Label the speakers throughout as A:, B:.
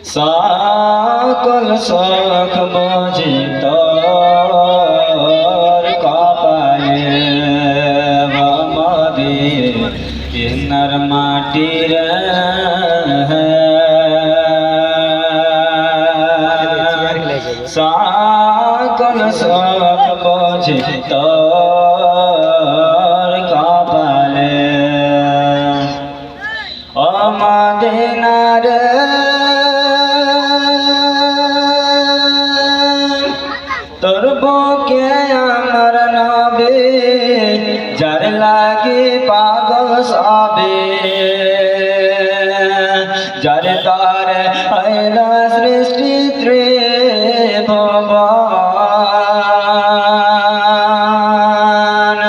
A: সকল শখ বুঝি তোর কপালে মদিনার মাটির সকল শখ বুঝি তোর কপালে ও মদিনার তোর বুকে আমার নবে যার লাগে পাগল সবে যার তার হইল সৃষ্টি ত্রিভুবন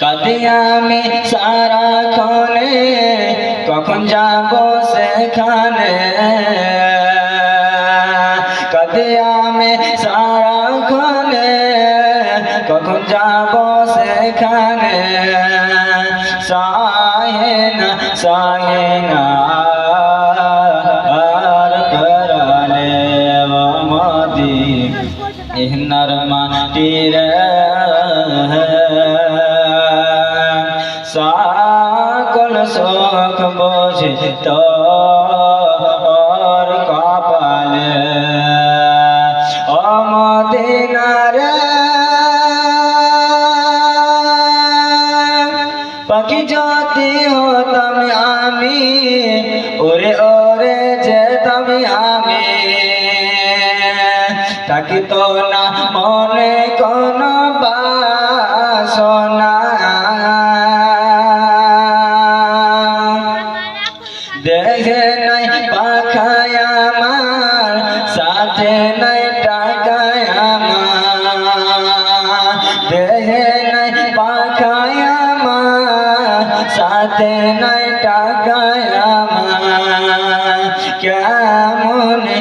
A: কাঁদি আমি সারাক্ষণে কখন যাব সেখানে কাঁদি আমি সারাক্ষণে কখন যাব সেখানে সায়েনা আর পরানে মদিনার মাটির সকল শখ বুঝি তোর কপালে ও মদিনার পাখি যদি হতাম আমি ওরে ওরে যেতাম আমি থাকিত না মনে কোন বাসনা দেখে নাই পাখায় আমার সাথে নাই টাকায় আমার দেখে নাই পাখায় আমার সাথে নাই টাকায় আমার কেমনে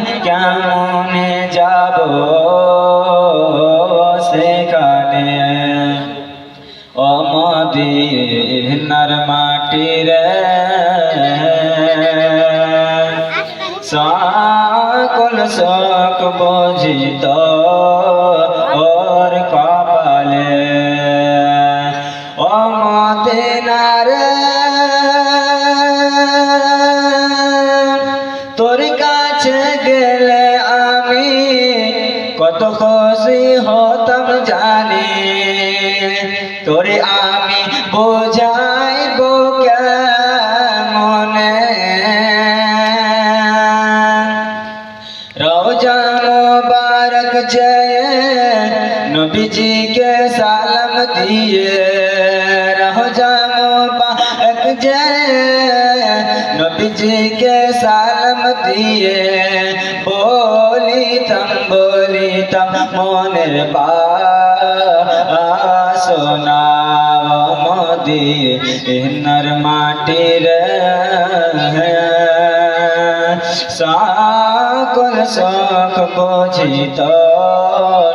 A: যাব সেখানে ও মদিনার মাটির সকল শখ বুঝি তোর কপালে ও মদিনার তোর কাছে গেলে আমি কত খুশি হতাম জানি তোরে আমি বোঝাইব কেমনে রওজা মুবারক জয় নবীজি के सालम दिए रौजा मुबारक जय नबीजी के सालम दिए बोली तम मोनेर बासना मदिनार माटिर সকল শখ বুঝি তোর